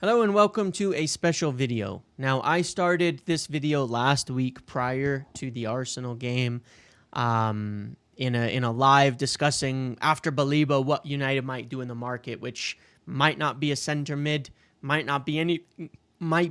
Hello and welcome to a special video. Now, I started this video last week prior to the Arsenal game in a live discussing after Mbeumo what United might do in the market, which might not be a center mid, might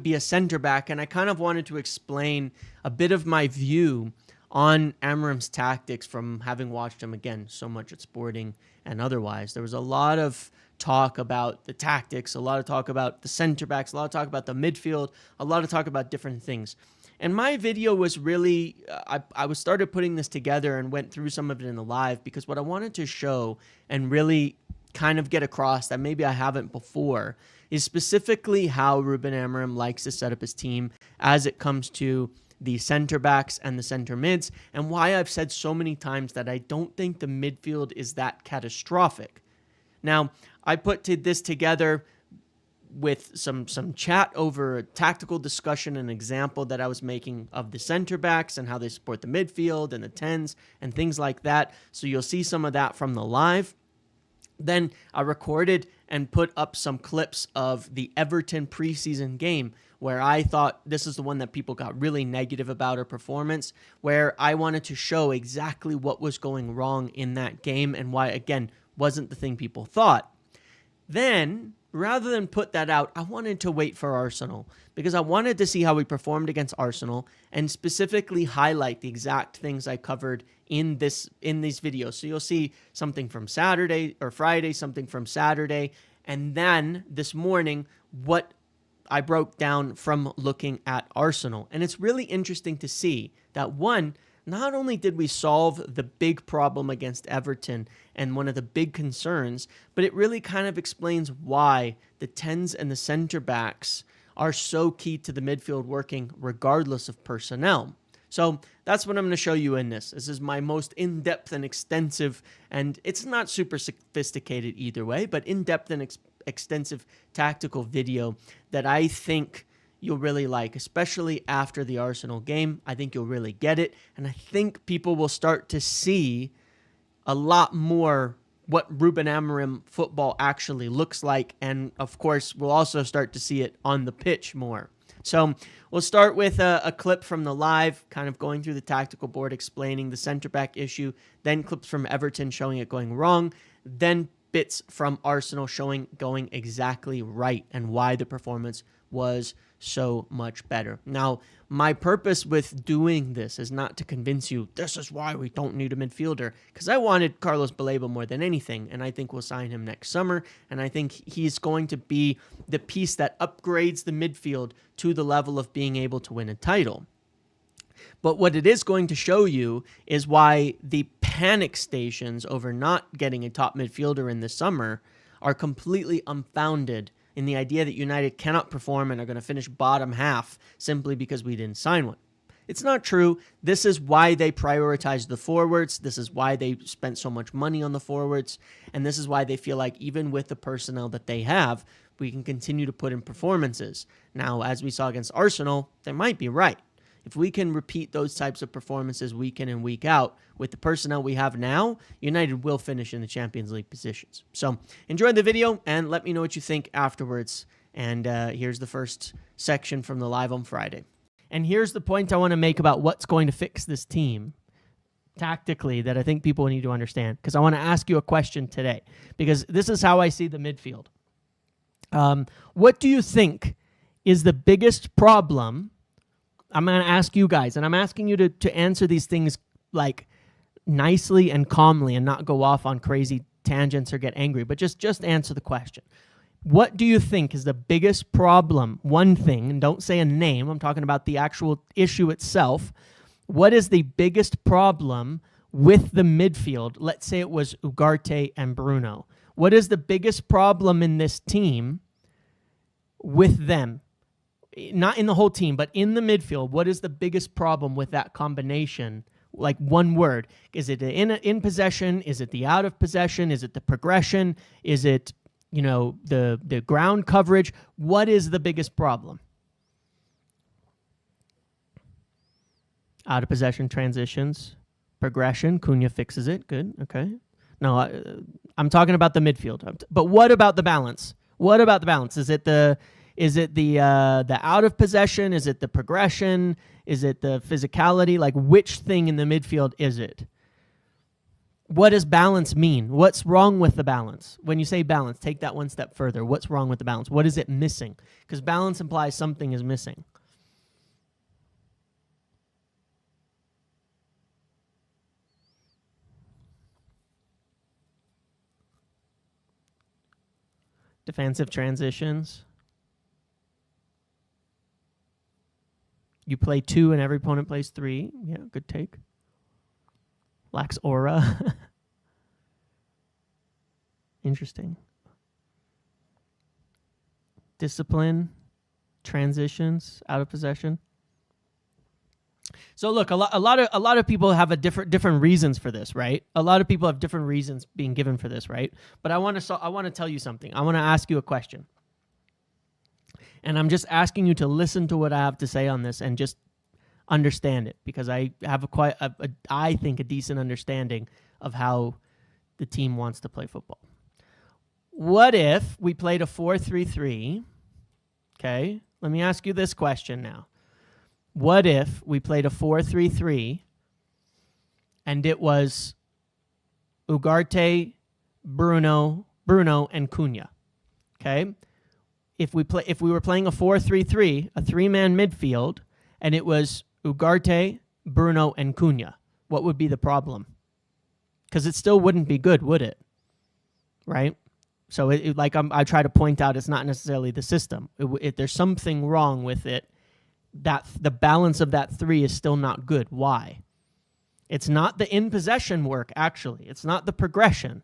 be a center back, and I kind of wanted to explain a bit of my view on Amorim's tactics from having watched him again so much at Sporting and otherwise. There was a lot of talk about the tactics, a lot of talk about the center backs, a lot of talk about the midfield, a lot of talk about different things. And my video was really, I started putting this together and went through some of it in the live because what I wanted to show and really kind of get across that maybe I haven't before is specifically how Ruben Amorim likes to set up his team as it comes to the center backs and the center mids, and why I've said so many times that I don't think the midfield is that catastrophic. Now, I put this together with some chat over a tactical discussion, an example that I was making of the center backs and how they support the midfield and the 10s and things like that. So you'll see some of that from the live. Then I recorded and put up some clips of the Everton preseason game where I thought this is the one that people got really negative about her performance, where I wanted to show exactly what was going wrong in that game and why, again, wasn't the thing people thought. Then, rather than put that out, I wanted to wait for Arsenal because I wanted to see how we performed against Arsenal and specifically highlight the exact things I covered in these videos. So you'll see something from Saturday or Friday, something from Saturday, and then this morning, what I broke down from looking at Arsenal. And it's really interesting to see that, one, not only did we solve the big problem against Everton and one of the big concerns, but it really kind of explains why the 10s and the center backs are so key to the midfield working regardless of personnel. So that's what I'm going to show you in this. This is my most in-depth and extensive, and it's not super sophisticated either way, but in-depth and extensive tactical video that I think you'll really like, especially after the Arsenal game. I think you'll really get it, and I think people will start to see a lot more what Ruben Amorim football actually looks like, and of course, we'll also start to see it on the pitch more. So we'll start with a clip from the live, kind of going through the tactical board, explaining the center back issue, then clips from Everton showing it going wrong, then bits from Arsenal showing going exactly right and why the performance was so much better. Now, my purpose with doing this is not to convince you this is why we don't need a midfielder, because I wanted Carlos Mbeumo more than anything, and I think we'll sign him next summer, and I think he's going to be the piece that upgrades the midfield to the level of being able to win a title. But what it is going to show you is why the panic stations over not getting a top midfielder in the summer are completely unfounded in the idea that United cannot perform and are going to finish bottom half simply because we didn't sign one. It's not true. This is why they prioritized the forwards. This is why they spent so much money on the forwards. And this is why they feel like even with the personnel that they have, we can continue to put in performances. Now, as we saw against Arsenal, they might be right. If we can repeat those types of performances week in and week out with the personnel we have now, United will finish in the Champions League positions. So enjoy the video and let me know what you think afterwards. And here's the first section from the live on Friday. And here's the point I want to make about what's going to fix this team tactically that I think people need to understand, because I want to ask you a question today, because this is how I see the midfield. What do you think is the biggest problem? I'm going to ask you guys, and I'm asking you to answer these things like nicely and calmly and not go off on crazy tangents or get angry, but just answer the question. What do you think is the biggest problem? One thing, and don't say a name, I'm talking about the actual issue itself. What is the biggest problem with the midfield? Let's say it was Ugarte and Bruno. What is the biggest problem in this team with them? Not in the whole team, but in the midfield, what is the biggest problem with that combination? Like one word. Is it in possession? Is it the out of possession? Is it the progression? Is it, the ground coverage? What is the biggest problem? Out of possession transitions, progression. Cunha fixes it. Good. Okay. No, I'm talking about the midfield. But what about the balance? What about the balance? Is it the Is it the out of possession? Is it the progression? Is it the physicality? Like, which thing in the midfield is it? What does balance mean? What's wrong with the balance? When you say balance, take that one step further. What's wrong with the balance? What is it missing? Because balance implies something is missing. Defensive transitions. You play 2 and every opponent plays 3. Yeah, good take. Lacks aura. Interesting. Discipline, transitions, out of possession. So look, a lot of people have different reasons for this, right? A lot of people have different reasons being given for this, right? But I want to tell you something. I want to ask you a question. And I'm just asking you to listen to what I have to say on this and just understand it, because I have I think a decent understanding of how the team wants to play football. What if we played a 4-3-3? Okay, let me ask you this question now. What if we played a 4-3-3 and it was Ugarte, Bruno, and Cunha? Okay? If we were playing a 4-3-3, a 3-man midfield, and it was Ugarte, Bruno, and Cunha, what would be the problem? Because it still wouldn't be good, would it? Right? So I try to point out, it's not necessarily the system. There's something wrong with it. That the balance of that 3 is still not good. Why? It's not the in-possession work, actually. It's not the progression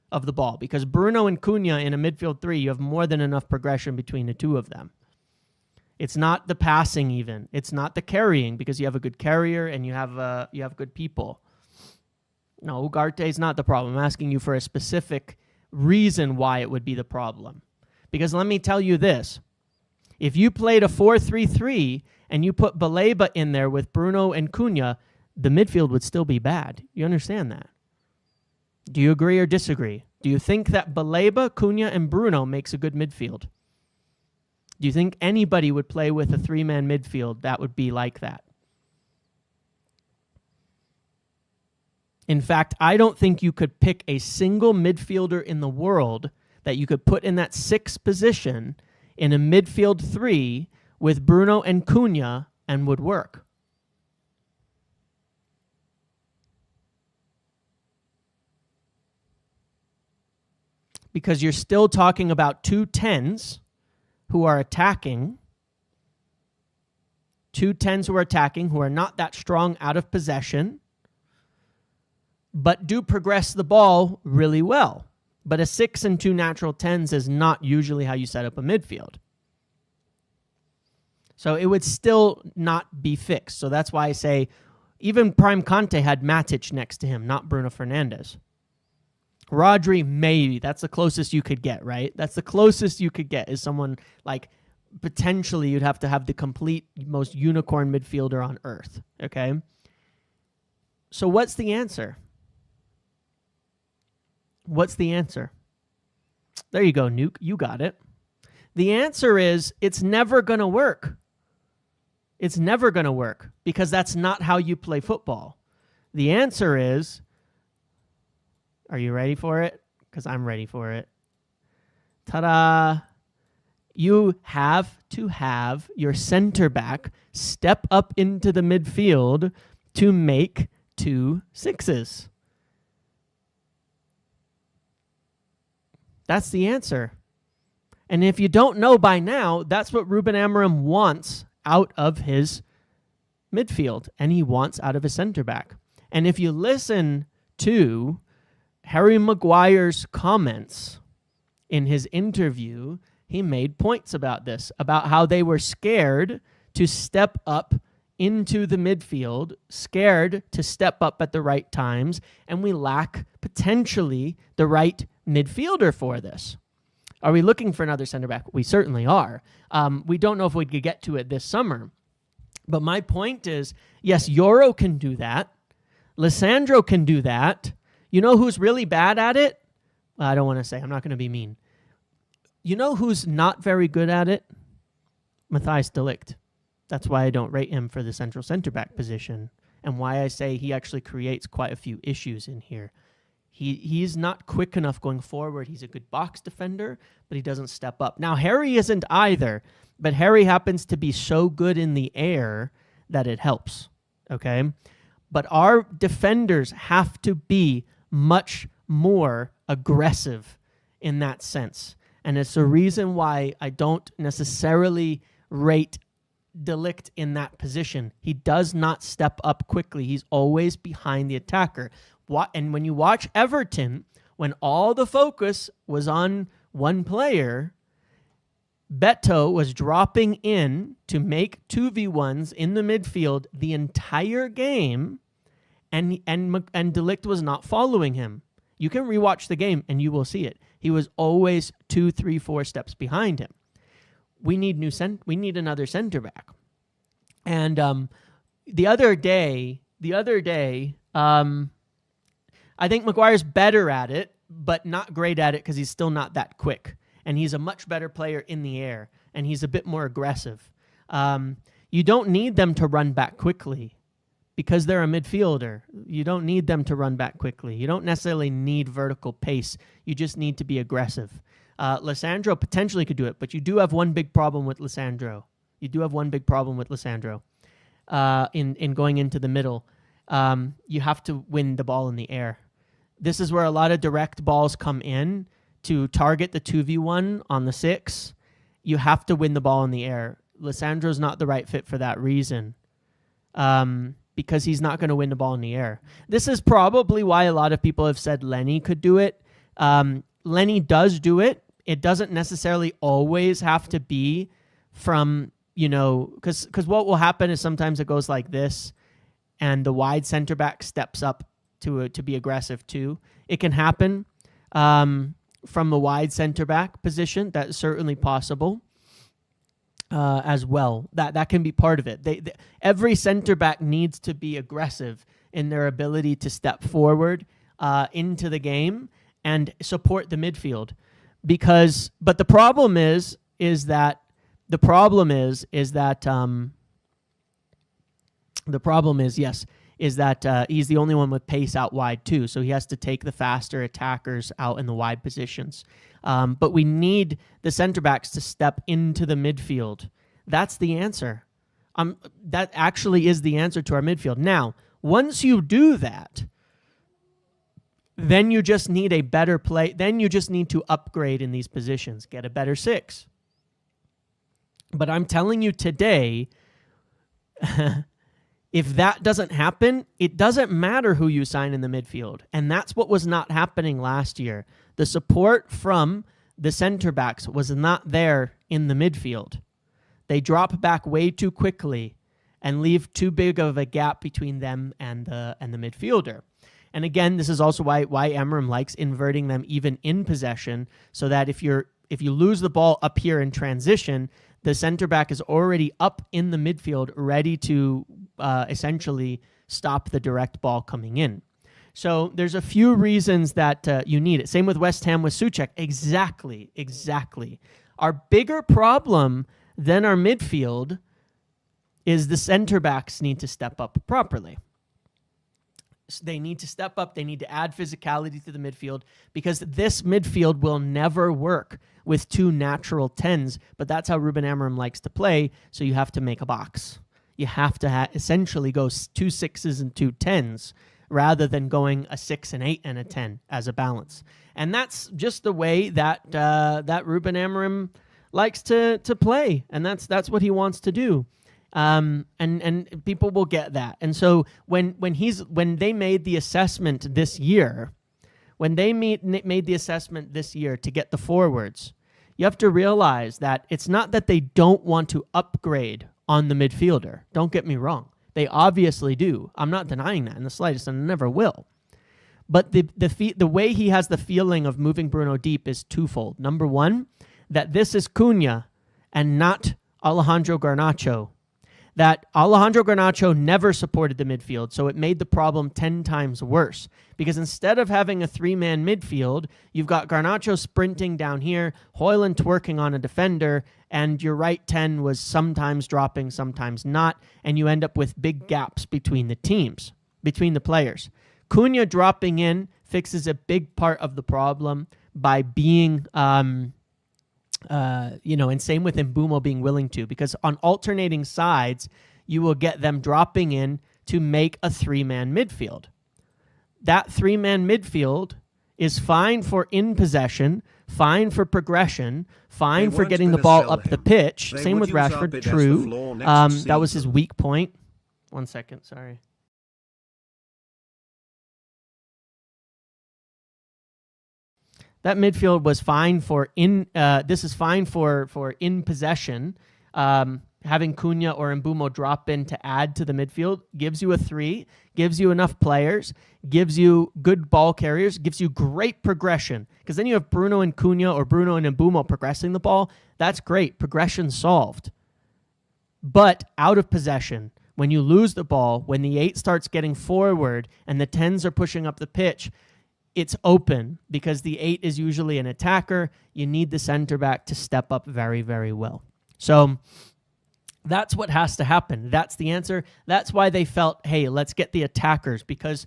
of the ball, because Bruno and Cunha in a midfield 3, you have more than enough progression between the two of them. It's not the passing even. It's not the carrying, because you have a good carrier and you have good people. No, Ugarte is not the problem. I'm asking you for a specific reason why it would be the problem. Because let me tell you this. If you played a 4-3-3 and you put Baleba in there with Bruno and Cunha, the midfield would still be bad. You understand that? Do you agree or disagree? Do you think that Baleba, Cunha, and Bruno makes a good midfield? Do you think anybody would play with a 3-man midfield that would be like that? In fact, I don't think you could pick a single midfielder in the world that you could put in that 6th position in a midfield 3 with Bruno and Cunha and would work. Because you're still talking about 2 10s who are attacking, 2 10s who are attacking, who are not that strong out of possession, but do progress the ball really well. But a 6 and 2 natural 10s is not usually how you set up a midfield. So it would still not be fixed. So that's why I say even Prime Conte had Matic next to him, not Bruno Fernandes. Rodri, maybe. That's the closest you could get, right? That's the closest you could get is someone like potentially you'd have to have the complete most unicorn midfielder on earth, okay? So what's the answer? What's the answer? There you go, Nuke. You got it. The answer is it's never going to work. It's never going to work because that's not how you play football. The answer is, are you ready for it? Because I'm ready for it. Ta-da! You have to have your center back step up into the midfield to make 2 6s. That's the answer. And if you don't know by now, that's what Ruben Amorim wants out of his midfield, and he wants out of his center back. And if you listen to Harry Maguire's comments in his interview, he made points about this, about how they were scared to step up into the midfield, scared to step up at the right times, and we lack potentially the right midfielder for this. Are we looking for another center back? We certainly are. We don't know if we could get to it this summer. But my point is, yes, Yoro can do that. Lissandro can do that. You know who's really bad at it? I don't want to say. I'm not going to be mean. You know who's not very good at it? Matthijs de Ligt. That's why I don't rate him for the central center-back position, and why I say he actually creates quite a few issues in here. He's not quick enough going forward. He's a good box defender, but he doesn't step up. Now, Harry isn't either, but Harry happens to be so good in the air that it helps, okay? But our defenders have to be much more aggressive in that sense. And it's the reason why I don't necessarily rate de Ligt in that position. He does not step up quickly. He's always behind the attacker. And when you watch Everton, when all the focus was on one player, Beto was dropping in to make 2v1s in the midfield the entire game, and de Ligt was not following him. You can rewatch the game and you will see it. He was always 2, 3, 4 steps behind him. We need another center back. And the other day, I think Maguire's better at it, but not great at it because he's still not that quick. And he's a much better player in the air, and he's a bit more aggressive. You don't need them to run back quickly because they're a midfielder. You don't need them to run back quickly. You don't necessarily need vertical pace. You just need to be aggressive. Lissandro potentially could do it, but you do have one big problem with Lissandro. In going into the middle. You have to win the ball in the air. This is where a lot of direct balls come in to target the 2v1 on the 6. You have to win the ball in the air. Lissandro's not the right fit for that reason. Because he's not going to win the ball in the air. This is probably why a lot of people have said Lenny could do it. Lenny does do it. It doesn't necessarily always have to be from, because what will happen is sometimes it goes like this, and the wide center back steps up to be aggressive too. It can happen from the wide center back position. That's certainly possible. As well. That can be part of it. Every center back needs to be aggressive in their ability to step forward into the game and support the midfield. But the problem is that he's the only one with pace out wide too. So he has to take the faster attackers out in the wide positions. But we need the center backs to step into the midfield. That's the answer. That actually is the answer to our midfield. Now, once you do that, then you just need a better play. Then you just need to upgrade in these positions, get a better 6. But I'm telling you today, if that doesn't happen, it doesn't matter who you sign in the midfield. And that's what was not happening last year. The support from the center backs was not there in the midfield. They drop back way too quickly and leave too big of a gap between them and the midfielder. And again, this is also why Amorim likes inverting them even in possession, so that if you lose the ball up here in transition, the center back is already up in the midfield, ready to essentially stop the direct ball coming in. So there's a few reasons that you need it. Same with West Ham with Souček. Exactly. Our bigger problem than our midfield is the center backs need to step up properly. They need to step up. They need to add physicality to the midfield, because this midfield will never work with 2 natural 10s, but that's how Ruben Amorim likes to play, so you have to make a box. You have to essentially go 2 6s and 2 10s rather than going a 6, an 8, and a 10 as a balance. And that's just the way that that Ruben Amorim likes to play, and that's what he wants to do. And people will get that. And so when they made the assessment this year, to get the forwards, you have to realize that it's not that they don't want to upgrade on the midfielder. Don't get me wrong. They obviously do. I'm not denying that in the slightest, and I never will. But the way he has the feeling of moving Bruno deep is twofold. Number one, that this is Cunha and not Alejandro Garnacho. that Alejandro Garnacho never supported the midfield, so it made the problem 10 times worse. Because instead of having a 3-man midfield, you've got Garnacho sprinting down here, Højlund twerking on a defender, and your right 10 was sometimes dropping, sometimes not, and you end up with big gaps between the teams, between the players. Cunha dropping in fixes a big part of the problem by being... and same with Mbeumo being willing to, because on alternating sides, you will get them dropping in to make a 3-man midfield. That 3-man midfield is fine for in possession, fine for progression, fine for getting the ball up the pitch. Same with Rashford, true. That was his weak point. 1 second, sorry. That midfield was fine for this is fine for in possession. Having Cunha or Mbeumo drop in to add to the midfield gives you a 3, gives you enough players, gives you good ball carriers, gives you great progression. Because then you have Bruno and Cunha or Bruno and Mbeumo progressing the ball. That's great. Progression solved. But out of possession, when you lose the ball, when the 8 starts getting forward and the 10s are pushing up the pitch, it's open because the 8 is usually an attacker. You need the center back to step up very, very well. So that's what has to happen. That's the answer. That's why they felt, hey, let's get the attackers, because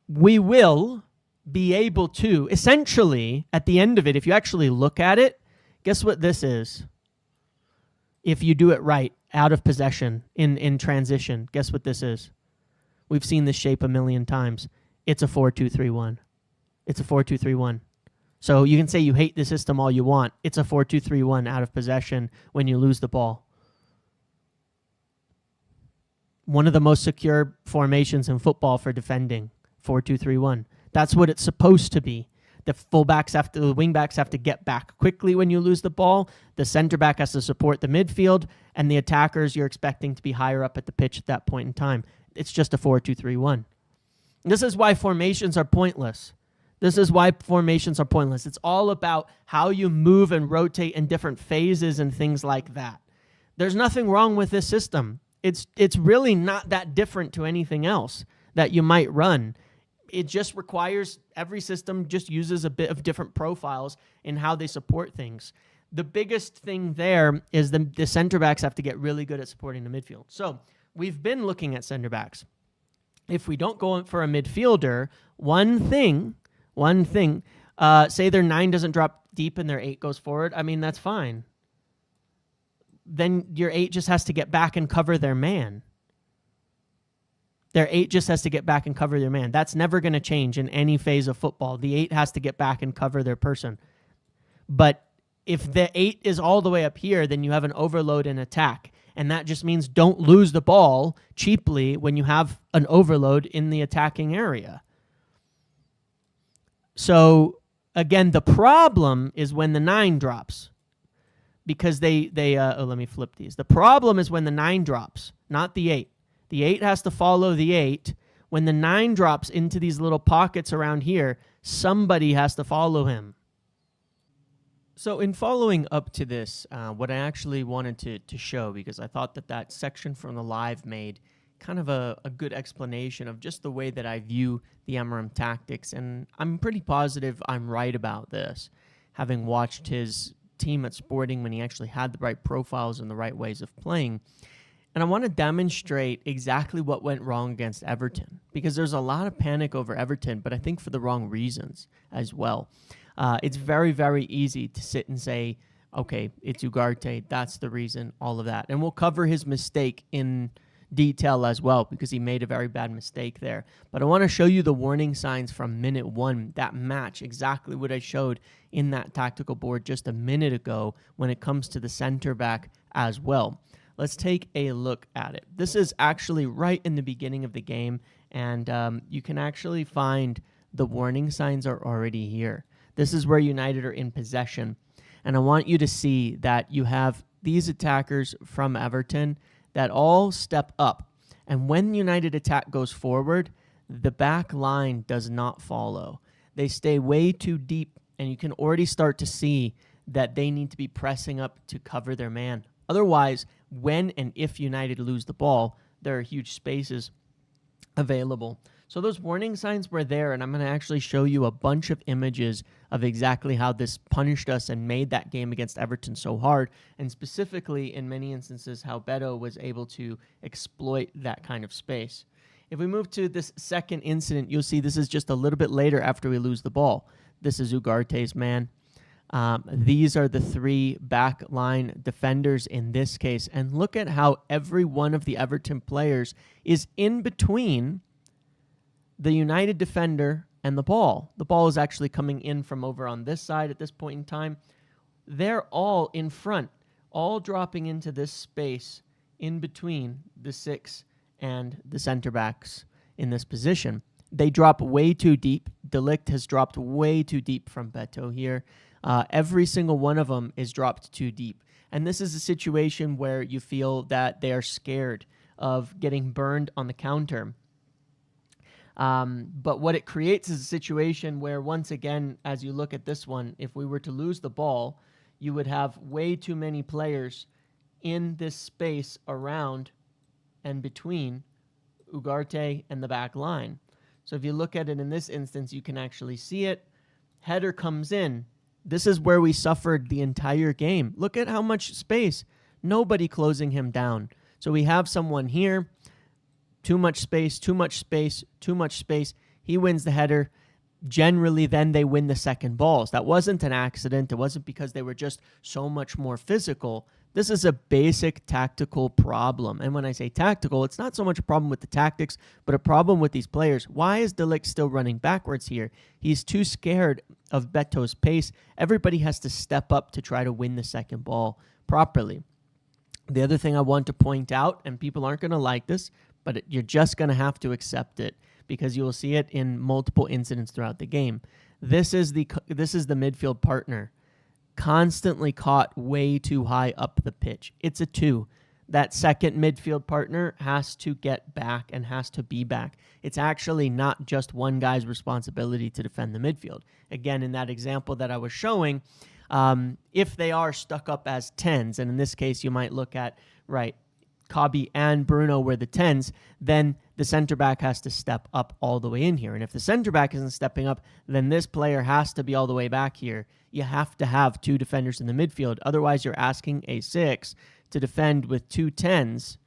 we will be able to, essentially, at the end of it, if you actually look at it, guess what this is? If you do it right, out of possession, in transition, guess what this is? We've seen this shape a million times. It's a 4-2-3-1. It's a 4-2-3-1. So you can say you hate the system all you want. It's a 4-2-3-1 out of possession when you lose the ball. One of the most secure formations in football for defending, 4-2-3-1. That's what it's supposed to be. The wingbacks have to get back quickly when you lose the ball. The center back has to support the midfield, and the attackers you're expecting to be higher up at the pitch at that point in time. It's just a 4-2-3-1. This is why formations are pointless. This is why formations are pointless. It's all about how you move and rotate in different phases and things like that. There's nothing wrong with this system. It's really not that different to anything else that you might run. It just requires, every system just uses a bit of different profiles in how they support things. The biggest thing there is the center backs have to get really good at supporting the midfield. So we've been looking at center backs. If we don't go for a midfielder, one thing, say their 9 doesn't drop deep and their 8 goes forward, I mean, that's fine. Then your 8 just has to get back and cover their man. Their 8 just has to get back and cover their man. That's never going to change in any phase of football. The 8 has to get back and cover their person. But if the 8 is all the way up here, then you have an overload in attack. And that just means don't lose the ball cheaply when you have an overload in the attacking area. So, again, the problem is when the 9 drops. Because let me flip these. The problem is when the 9 drops, not the 8. The 8 has to follow the 8. When the 9 drops into these little pockets around here, somebody has to follow him. So in following up to this, what I actually wanted to show, because I thought that section from the live made kind of a good explanation of just the way that I view the Amorim tactics, and I'm pretty positive I'm right about this, having watched his team at Sporting when he actually had the right profiles and the right ways of playing. And I want to demonstrate exactly what went wrong against Everton, because there's a lot of panic over Everton, but I think for the wrong reasons as well. It's very, very easy to sit and say, okay, it's Ugarte, that's the reason, all of that. And we'll cover his mistake in detail as well, because he made a very bad mistake there. But I want to show you the warning signs from minute 1 that match exactly what I showed in that tactical board just a minute ago when it comes to the center back as well. Let's take a look at it. This is actually right in the beginning of the game, and you can actually find the warning signs are already here. This is where United are in possession. And I want you to see that you have these attackers from Everton that all step up. And when United attack goes forward, the back line does not follow. They stay way too deep, and you can already start to see that they need to be pressing up to cover their man Otherwise, when and if United lose the ball, there are huge spaces available. So those warning signs were there, and I'm going to actually show you a bunch of images of exactly how this punished us and made that game against Everton so hard, and specifically, in many instances, how Beto was able to exploit that kind of space. If we move to this second incident, you'll see this is just a little bit later after we lose the ball. This is Ugarte's man. These are the three back line defenders in this case. And look at how every one of the Everton players is in between the United defender and the ball. The ball is actually coming in from over on this side at this point in time. They're all in front, all dropping into this space in between the 6 and the center backs in this position. They drop way too deep. Ligt has dropped way too deep from Beto here. Every single one of them is dropped too deep. And this is a situation where you feel that they are scared of getting burned on the counter. But what it creates is a situation where, once again, as you look at this one, if we were to lose the ball, you would have way too many players in this space around and between Ugarte and the back line. So if you look at it in this instance, you can actually see it. Header comes in. This is where we suffered the entire game. Look at how much space. Nobody closing him down. So we have someone here. Too much space, too much space, too much space. He wins the header. Generally, then they win the second balls. That wasn't an accident. It wasn't because they were just so much more physical. This is a basic tactical problem. And when I say tactical, it's not so much a problem with the tactics, but a problem with these players. Why is Ligt still running backwards here? He's too scared of Beto's pace. Everybody has to step up to try to win the second ball properly. The other thing I want to point out, and people aren't going to like this, but you're just going to have to accept it because you will see it in multiple incidents throughout the game. This is the midfield partner, constantly caught way too high up the pitch. It's a 2. That second midfield partner has to get back and has to be back. It's actually not just one guy's responsibility to defend the midfield. Again, in that example that I was showing, if they are stuck up as 10s, and in this case you might look at, right, Kabi and Bruno were the 10s, then the center back has to step up all the way in here. And if the center back isn't stepping up, then this player has to be all the way back here. You have to have 2 defenders in the midfield. Otherwise, you're asking a 6 to defend with 2 10s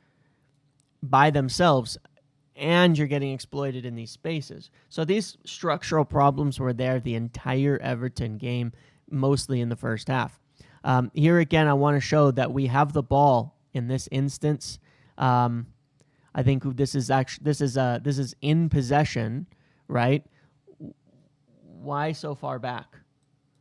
by themselves, and you're getting exploited in these spaces. So these structural problems were there the entire Everton game, mostly in the first half. Here again, I want to show that we have the ball in this instance. I think this is in possession, right? Why so far back?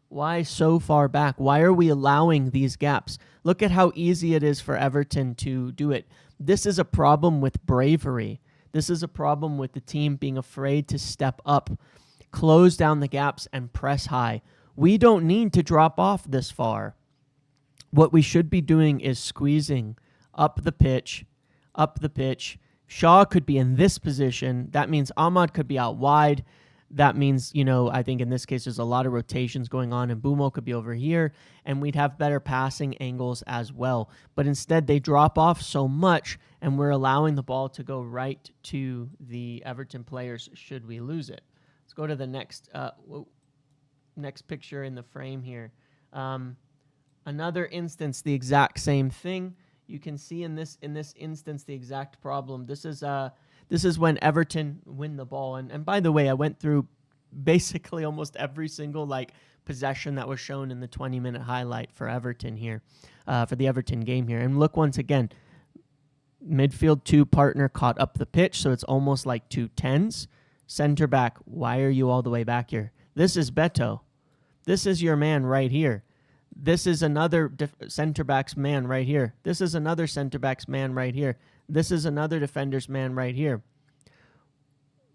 Why so far back? Why are we allowing these gaps? Look at how easy it is for Everton to do it. This is a problem with bravery. This is a problem with the team being afraid to step up, close down the gaps, and press high. We don't need to drop off this far. What we should be doing is squeezing up the pitch. Shaw could be in this position. That means Ahmad could be out wide. That means, I think in this case there's a lot of rotations going on, and Mbeumo could be over here, and we'd have better passing angles as well. But instead, they drop off so much, and we're allowing the ball to go right to the Everton players should we lose it. Let's go to the next picture in the frame here. Another instance, the exact same thing. You can see in this instance the exact problem. This is when Everton win the ball. And by the way, I went through basically almost every single possession that was shown in the 20-minute highlight for Everton here, for the Everton game here. And look once again, midfield 2 partner caught up the pitch, so it's almost like 2 10s. Center back, why are you all the way back here? This is Beto. This is your man right here. This is another center back's man right here. This is another center back's man right here. This is another defender's man right here.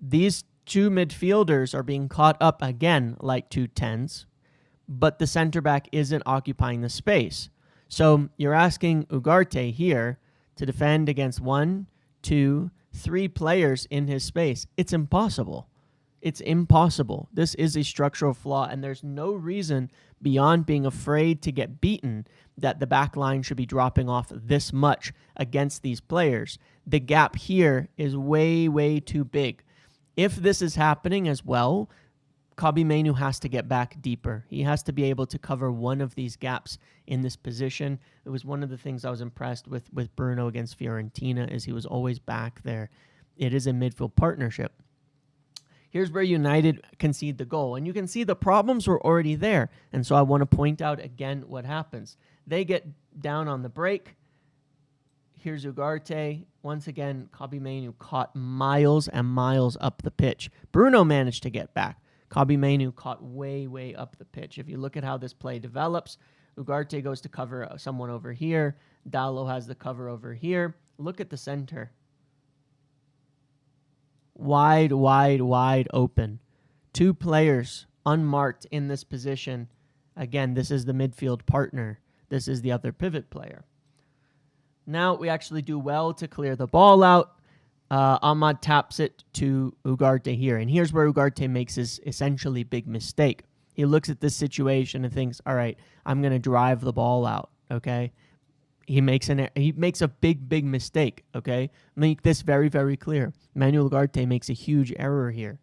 These 2 midfielders are being caught up again like 2 10s, but the center back isn't occupying the space. So you're asking Ugarte here to defend against 1, 2, 3 players in his space. It's impossible. It's impossible. This is a structural flaw, and there's no reason beyond being afraid to get beaten that the back line should be dropping off this much against these players. The gap here is way, way too big. If this is happening as well, Mbeumo has to get back deeper. He has to be able to cover one of these gaps in this position. It was one of the things I was impressed with Bruno against Fiorentina, is he was always back there. It is a midfield partnership. Here's where United concede the goal. And you can see the problems were already there. And so I want to point out again what happens. They get down on the break. Here's Ugarte. Once again, Mbeumo caught miles and miles up the pitch. Bruno managed to get back. Mbeumo caught way, way up the pitch. If you look at how this play develops, Ugarte goes to cover someone over here. Dalot has the cover over here. Look at the center. Wide, wide, wide open. Two players unmarked in this position. Again, this is the midfield partner. This is the other pivot player. Now we actually do well to clear the ball out. Ahmad taps it to Ugarte here. And here's where Ugarte makes his essentially big mistake. He looks at this situation and thinks, all right, I'm going to drive the ball out, okay? He makes a big, big mistake, okay? Make this very, very clear. Manuel Ugarte makes a huge error here,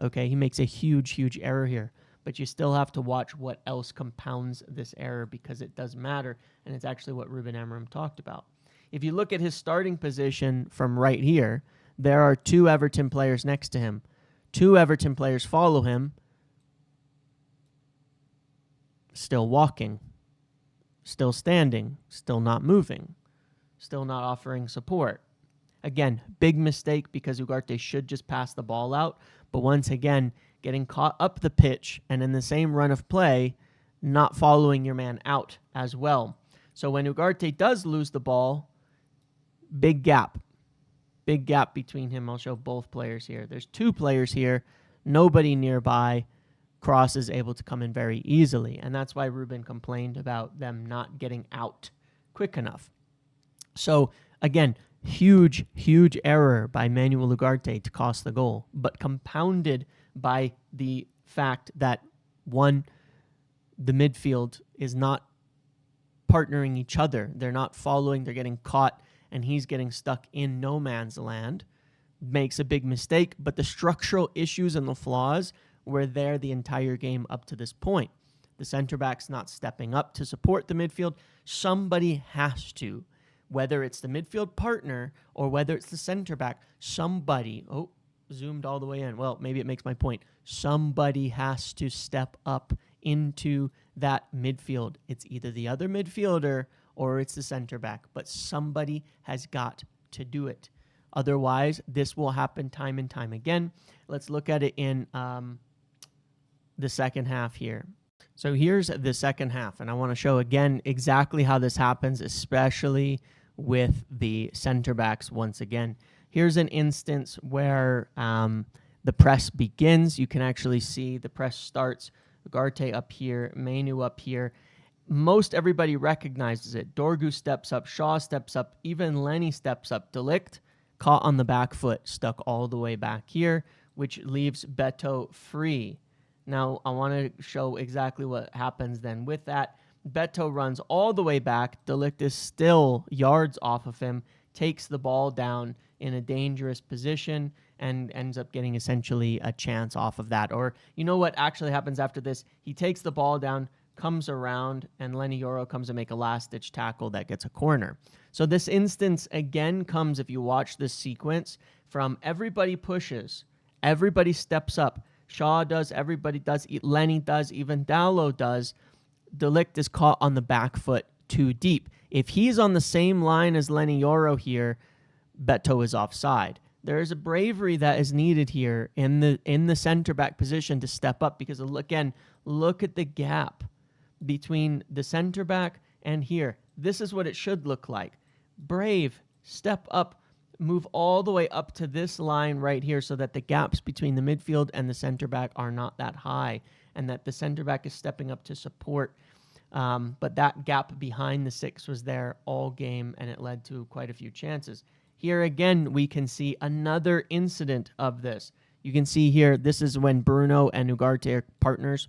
okay? He makes a huge, huge error here. But you still have to watch what else compounds this error, because it does matter, and it's actually what Ruben Amorim talked about. If you look at his starting position from right here, there are two Everton players next to him. Two Everton players follow him. Still walking. Still standing. Still not moving. Still not offering support. Again, big mistake, because Ugarte should just pass the ball out. But once again, getting caught up the pitch and in the same run of play, not following your man out as well. So when Ugarte does lose the ball, big gap between him. I'll show both players here. There's two players here, nobody nearby. Cross is able to come in very easily, and that's why Ruben complained about them not getting out quick enough. So again, huge, huge error by Manuel Ugarte to cost the goal, but compounded by the fact that, one, the midfield is not partnering each other. They're not following, they're getting caught, and he's getting stuck in no man's land. Makes a big mistake, but the structural issues and the flaws were there the entire game up to this point. The center back's not stepping up to support the midfield. Somebody has to, whether it's the midfield partner or whether it's the center back, somebody, zoomed all the way in. Well, maybe it makes my point. Somebody has to step up into that midfield. It's either the other midfielder or it's the center back, but somebody has got to do it. Otherwise, this will happen time and time again. Let's look at it in the second half here. So here's the second half, and I want to show again exactly how this happens, especially with the center backs once again. Here's an instance where the press begins. You can actually see the press starts. Ugarte up here, Mbeumo up here. Most everybody recognizes it. Dorgu steps up, Shaw steps up, even Lenny steps up. Ligt caught on the back foot, stuck all the way back here, which leaves Beto free. Now, I want to show exactly what happens then with that. Beto runs all the way back. Ligt is still yards off of him, takes the ball down in a dangerous position, and ends up getting essentially a chance off of that. Or, you know what actually happens after this? He takes the ball down, comes around, and Lenny Yoro comes to make a last-ditch tackle that gets a corner. So this instance, again, comes, if you watch this sequence, from everybody pushes, everybody steps up. Shaw does, everybody does, Lenny does, even Dalot does. Ligt is caught on the back foot too deep. If he's on the same line as Lenny Yoro here, Beto is offside. There is a bravery that is needed here in the center back position to step up, because again, look at the gap between the center back and here. This is what it should look like. Brave, step up, move all the way up to this line right here so that the gaps between the midfield and the center back are not that high, and that the center back is stepping up to support. But that gap behind the six was there all game, and it led to quite a few chances. Here again, we can see another incident of this. You can see here, this is when Bruno and Ugarte are partners.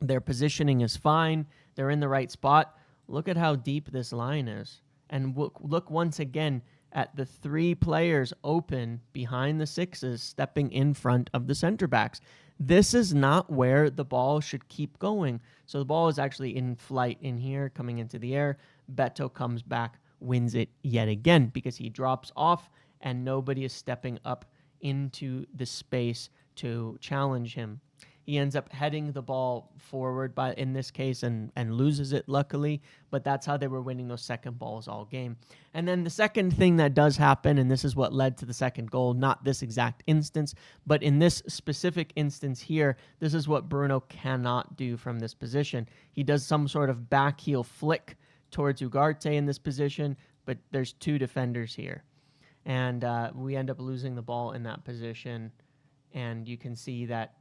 Their positioning is fine. They're in the right spot. Look at how deep this line is. And look once again at the 3 players open behind the 6s, stepping in front of the center backs. This is not where the ball should keep going. So the ball is actually in flight in here, coming into the air. Beto comes back, wins it yet again because he drops off and nobody is stepping up into the space to challenge him. He ends up heading the ball forward in this case and loses it, luckily. But that's how they were winning those second balls all game. And then the second thing that does happen, and this is what led to the second goal, not this exact instance, but in this specific instance here, this is what Bruno cannot do from this position. He does some sort of back heel flick towards Ugarte in this position, but there's 2 defenders here. And we end up losing the ball in that position. And you can see that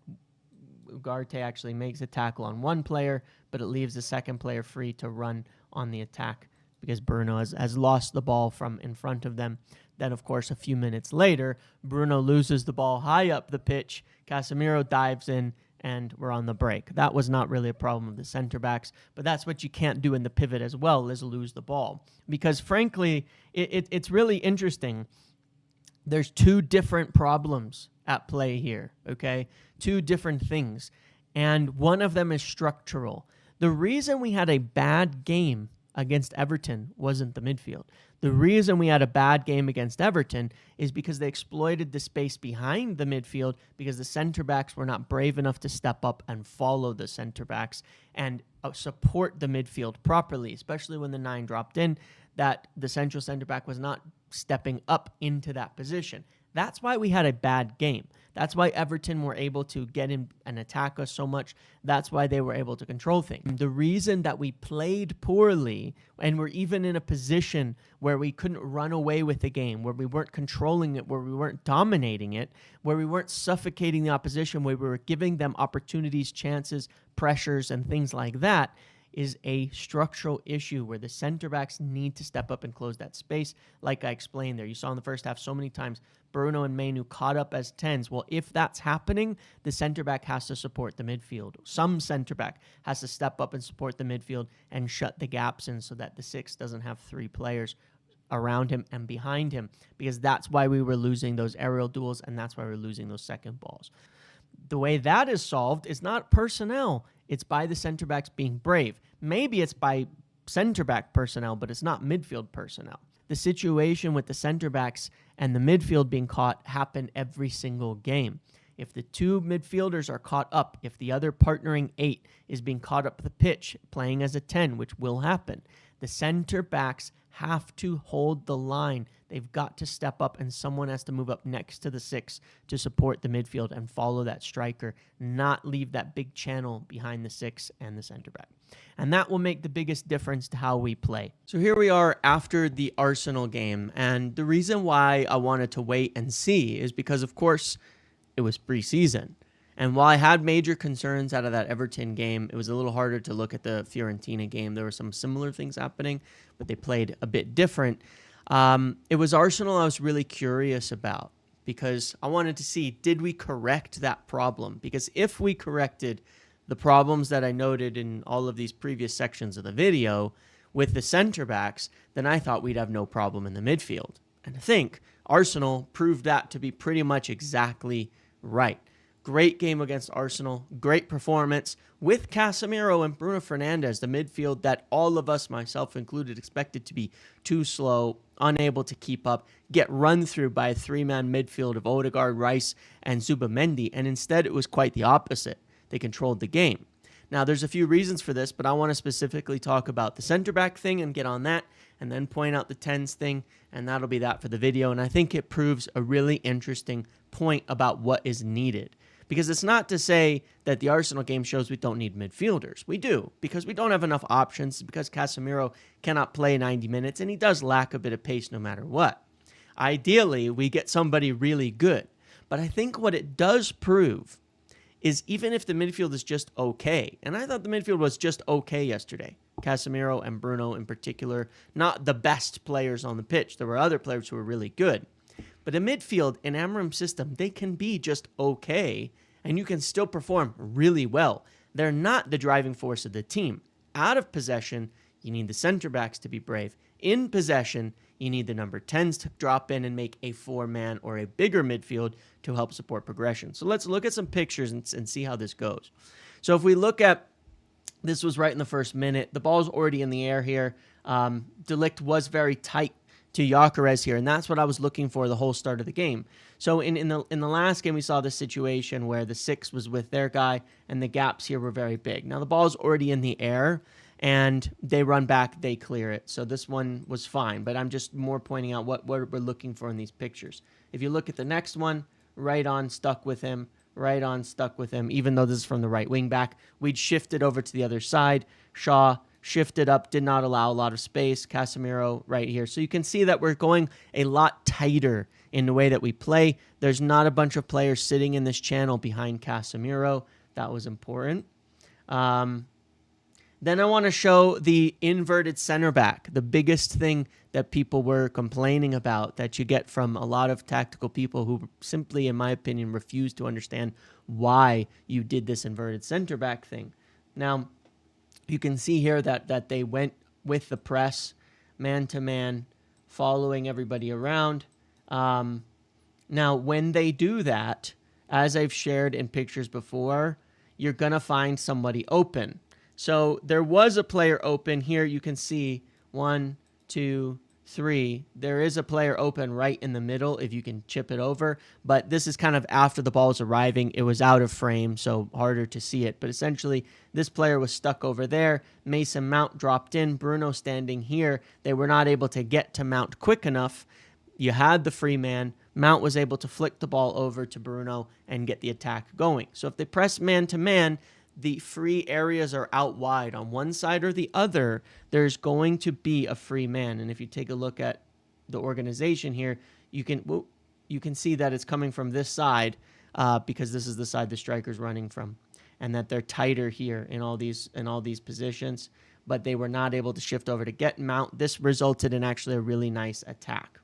Ugarte actually makes a tackle on 1 player, but it leaves the second player free to run on the attack because Bruno has lost the ball from in front of them. Then, of course, a few minutes later, Bruno loses the ball high up the pitch. Casemiro dives in, and we're on the break. That was not really a problem of the center backs, but that's what you can't do in the pivot as well, is lose the ball. Because, frankly, it's really interesting. There's 2 different problems at play here, okay? 2 different things. And one of them is structural. The reason we had a bad game against Everton wasn't the midfield. The reason we had a bad game against Everton is because they exploited the space behind the midfield because the center backs were not brave enough to step up and follow the center backs and support the midfield properly, especially when the 9 dropped in, that the central center back was not stepping up into that position. That's why we had a bad game. That's why Everton were able to get in and attack us so much. That's why they were able to control things. The reason that we played poorly and were even in a position where we couldn't run away with the game, where we weren't controlling it, where we weren't dominating it, where we weren't suffocating the opposition, where we were giving them opportunities, chances, pressures, and things like that, is a structural issue where the center backs need to step up and close that space. Like I explained there, you saw in the first half so many times Bruno and Mbeumo caught up as 10s. Well, if that's happening, the center back has to support the midfield. Some center back has to step up and support the midfield and shut the gaps in so that the 6 doesn't have 3 players around him and behind him, because that's why we were losing those aerial duels and that's why we're losing those second balls. The way that is solved is not personnel. It's by the center backs being brave. Maybe it's by center back personnel, but it's not midfield personnel. The situation with the center backs and the midfield being caught happen every single game. If the 2 midfielders are caught up, if the other partnering 8 is being caught up the pitch, playing as a 10, which will happen, the center backs have to hold the line. They've got to step up, and someone has to move up next to the 6 to support the midfield and follow that striker, not leave that big channel behind the 6 and the center back. And that will make the biggest difference to how we play. So here we are after the Arsenal game, and the reason why I wanted to wait and see is because, of course, it was preseason. And while I had major concerns out of that Everton game, it was a little harder to look at the Fiorentina game. There were some similar things happening, but they played a bit different. It was Arsenal I was really curious about because I wanted to see, did we correct that problem? Because if we corrected the problems that I noted in all of these previous sections of the video with the center backs, then I thought we'd have no problem in the midfield. And I think Arsenal proved that to be pretty much exactly right. Great game against Arsenal, great performance with Casemiro and Bruno Fernandes, the midfield that all of us, myself included, expected to be too slow, unable to keep up, get run through by a 3-man midfield of Odegaard, Rice, and Zubimendi, and instead it was quite the opposite. They controlled the game. Now, there's a few reasons for this, but I want to specifically talk about the center back thing and get on that, and then point out the 10s thing, and that'll be that for the video. And I think it proves a really interesting point about what is needed. Because it's not to say that the Arsenal game shows we don't need midfielders. We do, because we don't have enough options, because Casemiro cannot play 90 minutes, and he does lack a bit of pace no matter what. Ideally, we get somebody really good. But I think what it does prove is even if the midfield is just okay, and I thought the midfield was just okay yesterday, Casemiro and Bruno in particular, not the best players on the pitch. There were other players who were really good. But in midfield, in Amorim's system, they can be just okay, and you can still perform really well. They're not the driving force of the team. Out of possession, you need the center backs to be brave. In possession, you need the number 10s to drop in and make a 4-man or a bigger midfield to help support progression. So let's look at some pictures and see how this goes. So if we look at, this was right in the first minute. The ball's already in the air here. Ligt was very tight to Gyökeres here, and that's what I was looking for the whole start of the game. So in the last game, we saw this situation where the 6 was with their guy, and the gaps here were very big. Now, the ball's already in the air, and they run back, they clear it. So this one was fine, but I'm just more pointing out what we're looking for in these pictures. If you look at the next one, right on, stuck with him, right on, stuck with him, even though this is from the right wing back. We'd shifted over to the other side. Shaw shifted up, did not allow a lot of space. Casemiro right here. So you can see that we're going a lot tighter in the way that we play. There's not a bunch of players sitting in this channel behind Casemiro. That was important. Then I want to show the inverted center back, the biggest thing that people were complaining about that you get from a lot of tactical people who simply, in my opinion, refuse to understand why you did this inverted center back thing. Now, you can see here that they went with the press, man-to-man, following everybody around. Now, when they do that, as I've shared in pictures before, you're going to find somebody open. So there was a player open here. You can see 1, 2, 3. There is a player open right in the middle if you can chip it over. But this is kind of after the ball is arriving. It was out of frame, so harder to see it. But essentially, this player was stuck over there. Mason Mount dropped in. Bruno standing here. They were not able to get to Mount quick enough. You had the free man. Mount was able to flick the ball over to Bruno and get the attack going. So if they press man-to-man, the free areas are out wide. On one side or the other, there's going to be a free man. And if you take a look at the organization here, you can see that it's coming from this side because this is the side the striker's running from, and that they're tighter here in all these positions. But they were not able to shift over to get Mount. This resulted in actually a really nice attack.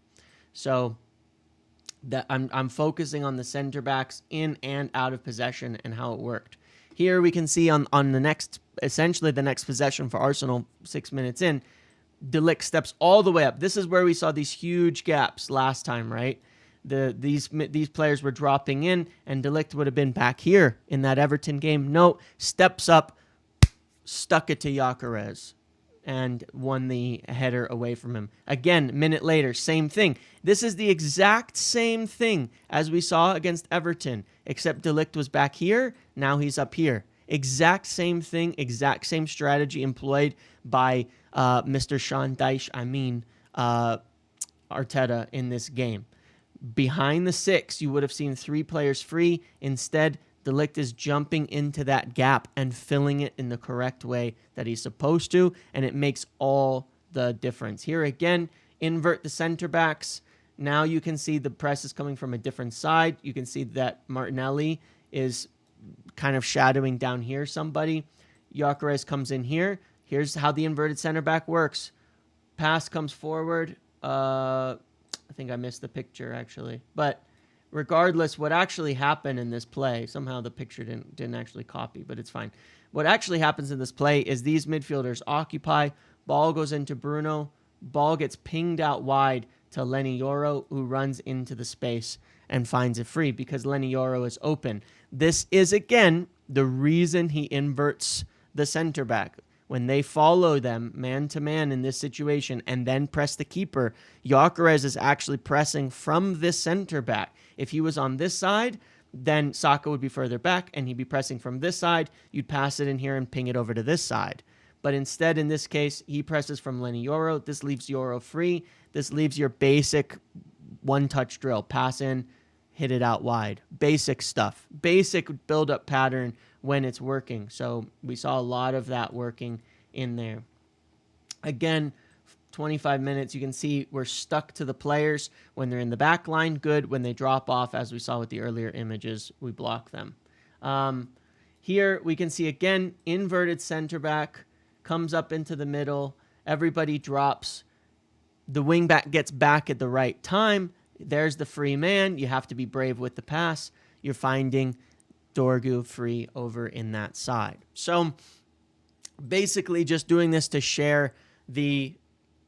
So that I'm focusing on the center backs in and out of possession and how it worked. Here we can see on the next, essentially the next possession for Arsenal, 6 minutes in, Ligt steps all the way up. This is where we saw these huge gaps last time, right? These players were dropping in, and Ligt would have been back here in that Everton game. No, steps up, stuck it to Gyökeres, and won the header away from him. Again, minute later, same thing. This is the exact same thing as we saw against Everton, except Ligt was back here. Now he's up here. Exact same thing, exact same strategy employed by Mr. Sean Dyche, Arteta in this game. Behind the 6, you would have seen 3 players free. Instead, Ligt is jumping into that gap and filling it in the correct way that he's supposed to, and it makes all the difference. Here again, invert the center backs. Now you can see the press is coming from a different side. You can see that Martinelli is kind of shadowing down here somebody. Gyökeres comes in here. Here's how the inverted center back works. Pass comes forward. I think I missed the picture, actually. But regardless, what actually happened in this play, somehow the picture didn't actually copy, but it's fine. What actually happens in this play is these midfielders occupy, ball goes into Bruno, ball gets pinged out wide to Lenny Yoro, who runs into the space and finds it free because Lenny Yoro is open. This is, again, the reason he inverts the center back. When they follow them man-to-man in this situation and then press the keeper, Gyökeres is actually pressing from this center back. If he was on this side, then Saka would be further back and he'd be pressing from this side. You'd pass it in here and ping it over to this side. But instead, in this case, he presses from Lenny Yoro. This leaves Yoro free. This leaves your basic one-touch drill. Pass in, hit it out wide. Basic stuff. Basic build-up pattern when it's working. So we saw a lot of that working in there. Again, 25 minutes, you can see we're stuck to the players. When they're in the back line, good. When they drop off, as we saw with the earlier images, we block them. Here we can see, again, inverted center back, comes up into the middle. Everybody drops. The wing back gets back at the right time. there's the free man. You have to be brave with the pass. You're finding Dorgu free over in that side. So basically just doing this to share the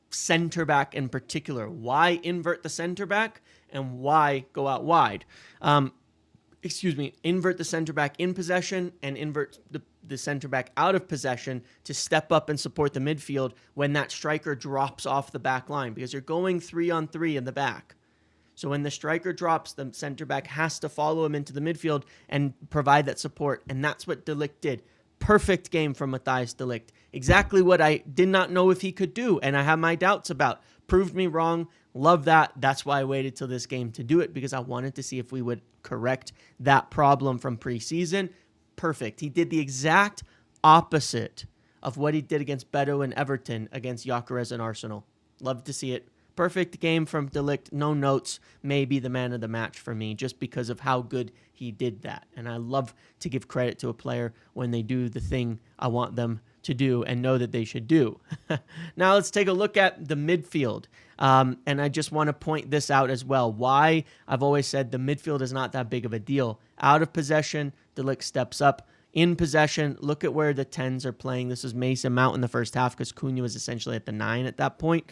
center back in particular. Why invert the center back and why go out wide? Invert the center back in possession and invert the center back out of possession to step up and support the midfield when that striker drops off the back line, because you're going 3-on-3 in the back. So when the striker drops, the center back has to follow him into the midfield and provide that support. And that's what De Ligt did. Perfect game from Matthijs De Ligt. Exactly what I did not know if he could do, and I have my doubts about. Proved me wrong. Love that. That's why I waited till this game to do it, because I wanted to see if we would correct that problem from preseason. Perfect. He did the exact opposite of what he did against Beto and Everton against Gyökeres and Arsenal. Love to see it. Perfect game from De Ligt. No notes. Maybe the man of the match for me just because of how good he did that. And I love to give credit to a player when they do the thing I want them to do and know that they should do. Now let's take a look at the midfield. And I just want to point this out as well. Why I've always said the midfield is not that big of a deal. Out of possession, De Ligt steps up. In possession, look at where the 10s are playing. This is Mason Mount in the first half because Cunha was essentially at the 9 at that point.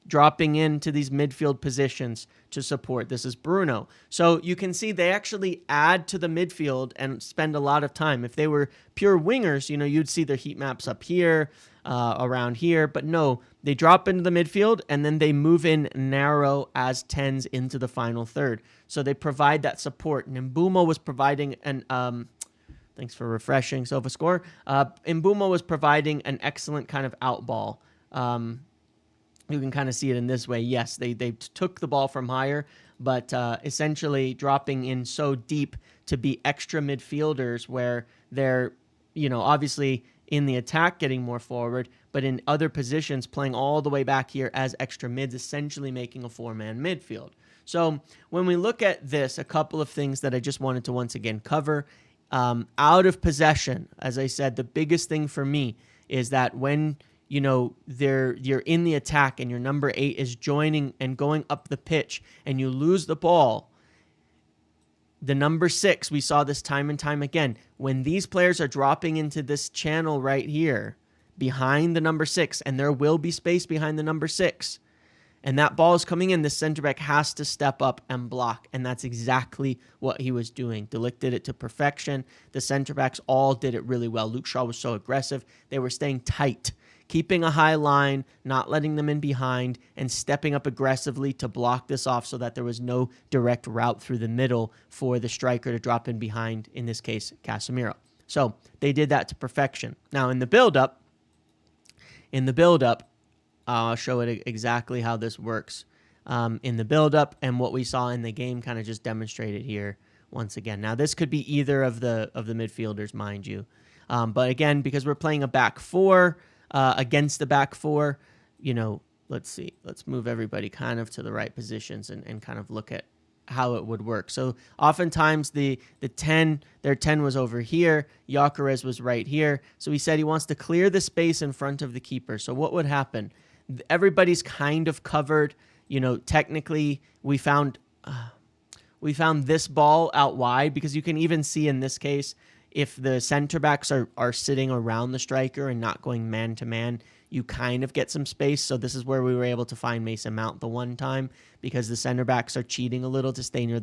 Dropping into these midfield positions to support. This is Bruno. So you can see they actually add to the midfield and spend a lot of time. If they were pure wingers, you'd see their heat maps up here, around here. But no, they drop into the midfield and then they move in narrow as 10s into the final third. So they provide that support. And Mbeumo was providing an... Thanks for refreshing, SofaScore. Mbeumo was providing an excellent kind of out ball. You can kind of see it in this way. Yes, they took the ball from higher, but essentially dropping in so deep to be extra midfielders where they're, obviously in the attack getting more forward, but in other positions playing all the way back here as extra mids, essentially making a 4-man midfield. So when we look at this, a couple of things that I just wanted to once again cover. Out of possession, as I said, the biggest thing for me is that when you're in the attack and your number 8 is joining and going up the pitch and you lose the ball, the number 6, we saw this time and time again, when these players are dropping into this channel right here behind the number 6, and there will be space behind the number 6, and that ball is coming in, the center back has to step up and block, and that's exactly what he was doing. De Ligt did it to perfection. The center backs all did it really well. Luke Shaw was so aggressive. They were staying tight, keeping a high line, not letting them in behind, and stepping up aggressively to block this off so that there was no direct route through the middle for the striker to drop in behind, in this case, Casemiro. So they did that to perfection. Now, in the build-up, I'll show it exactly how this works in the build-up, and what we saw in the game kind of just demonstrated here once again. Now, this could be either of the midfielders, mind you. But again, because we're playing a back 4 against the back 4, let's see. Let's move everybody kind of to the right positions and kind of look at how it would work. So oftentimes their 10 was over here. Gyökeres was right here. So he said he wants to clear the space in front of the keeper. So what would happen? Everybody's kind of covered. Technically we found this ball out wide, because you can even see in this case, if the center backs are sitting around the striker and not going man to man, you kind of get some space. So this is where we were able to find Mason Mount the one time, because the center backs are cheating a little to stay near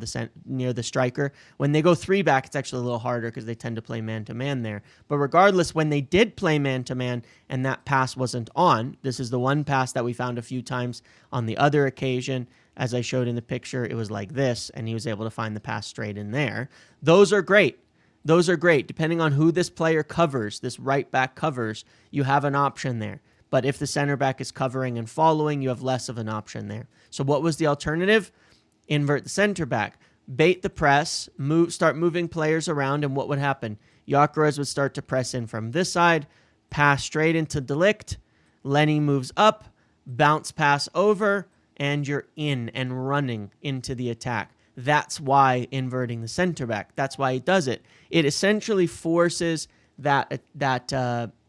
the striker. When they go 3 back, it's actually a little harder because they tend to play man to man there. But regardless, when they did play man to man and that pass wasn't on, this is the one pass that we found a few times on the other occasion. As I showed in the picture, it was like this, and he was able to find the pass straight in there. Those are great. Depending on who this player covers, this right back covers, you have an option there. But if the center back is covering and following, you have less of an option there. So what was the alternative? Invert the center back. Bait the press, start moving players around, and what would happen? Gyökeres would start to press in from this side, pass straight into De Ligt. Lenny moves up, bounce pass over, and you're in and running into the attack. That's why inverting the center back. That's why he does it. It essentially forces that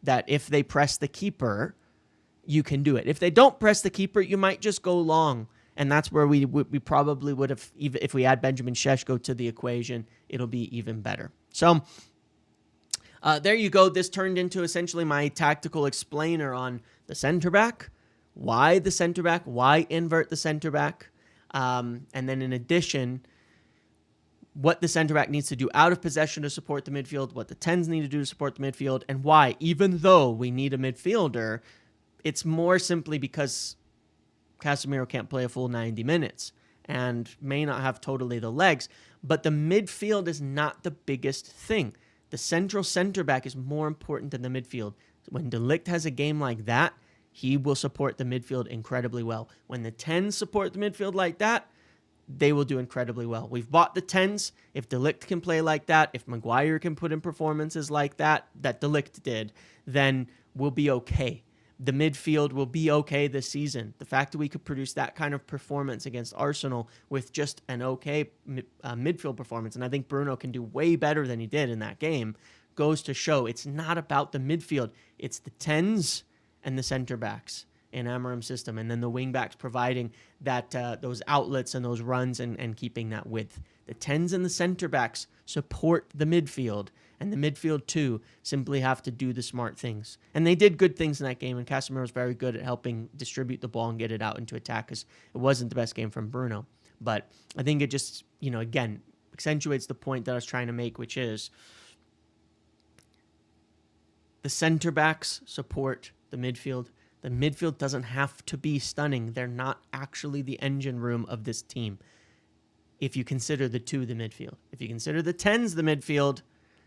if they press the keeper, you can do it. If they don't press the keeper, you might just go long And that's where we probably would have, even if we add Benjamin Šeško to the equation, it'll be even better. So there you go. This turned into essentially my tactical explainer on the center back, why the center back, why invert the center back, and then in addition, what the center back needs to do out of possession to support the midfield, what the 10s need to do to support the midfield, and why, even though we need a midfielder, it's more simply because Casemiro can't play a full 90 minutes and may not have totally the legs, but the midfield is not the biggest thing. The central center back is more important than the midfield. When Ligt has a game like that, he will support the midfield incredibly well. When the 10s support the midfield like that, they will do incredibly well. We've bought the 10s. If Ligt can play like that, if Maguire can put in performances like that Ligt did, then we'll be okay. The midfield will be okay this season. The fact that we could produce that kind of performance against Arsenal with just an okay midfield performance, and I think Bruno can do way better than he did in that game, goes to show it's not about the midfield. It's the 10s and the center backs in Amorim's system, and then the wing backs providing that those outlets and those runs and keeping that width. The 10s and the center backs support the midfield, and the midfield too simply have to do the smart things. And they did good things in that game, and Casemiro was very good at helping distribute the ball and get it out into attack, because it wasn't the best game from Bruno. But I think it just, again, accentuates the point that I was trying to make, which is the center backs support the midfield. The midfield doesn't have to be stunning. They're not actually the engine room of this team, if you consider the 2 the midfield. If you consider the 10s the midfield,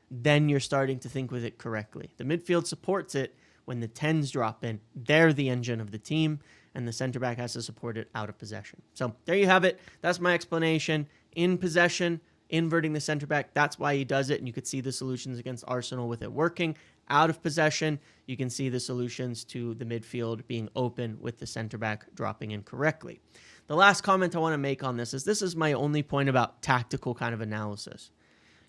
then you're starting to think with it correctly. The midfield supports it when the 10s drop in. They're the engine of the team, and the center back has to support it out of possession. So there you have it. That's my explanation. In possession, inverting the center back, that's why he does it, and you could see the solutions against Arsenal with it working. Out of possession, you can see the solutions to the midfield being open with the center back dropping in correctly. The last comment I want to make on this is my only point about tactical kind of analysis.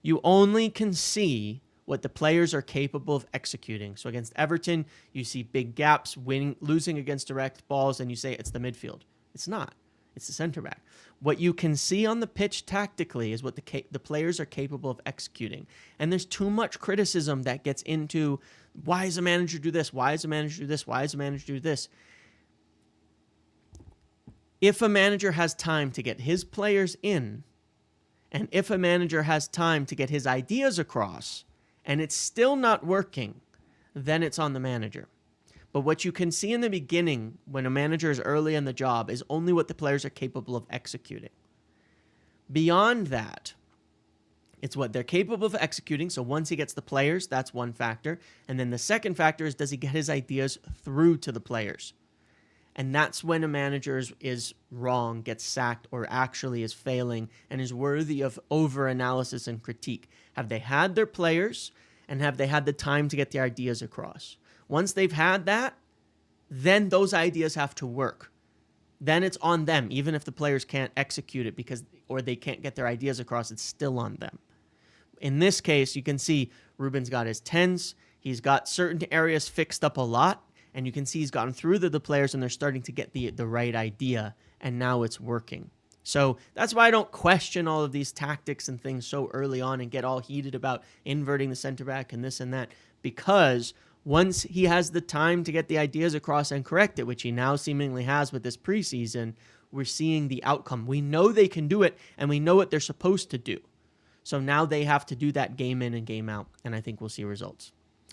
You only can see what the players are capable of executing. So against Everton, you see big gaps, losing against direct balls, and you say it's the midfield. It's not. It's the center back. What you can see on the pitch tactically is what the players are capable of executing. And there's too much criticism that gets into, why does a manager do this? Why does a manager do this? Why does a manager do this? If a manager has time to get his players in, and if a manager has time to get his ideas across, and it's still not working, then it's on the manager. But what you can see in the beginning when a manager is early in the job is only what the players are capable of executing. Beyond that, it's what they're capable of executing. So once he gets the players, that's one factor. And then the second factor is, does he get his ideas through to the players? And that's when a manager is wrong, gets sacked, or actually is failing and is worthy of over-analysis and critique. Have they had their players, and have they had the time to get the ideas across? Once they've had that, then those ideas have to work. Then it's on them. Even if the players can't execute it or they can't get their ideas across, it's still on them. In this case, you can see Ruben's got his 10s. He's got certain areas fixed up a lot, and you can see he's gotten through the players, and they're starting to get the right idea, and now it's working. So that's why I don't question all of these tactics and things so early on and get all heated about inverting the center back and this and that, because once he has the time to get the ideas across and correct it, which he now seemingly has with this preseason, we're seeing the outcome. We know they can do it, and we know what they're supposed to do. So now they have to do that game in and game out, and I think we'll see results.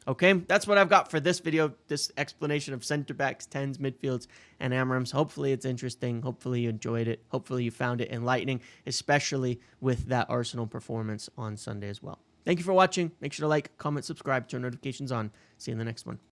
Okay, that's what I've got for this video, this explanation of center backs, 10s, midfields, and Amorims. Hopefully it's interesting. Hopefully you enjoyed it. Hopefully you found it enlightening, especially with that Arsenal performance on Sunday as well. Thank you for watching. Make sure to like, comment, subscribe, turn notifications on. See you in the next one.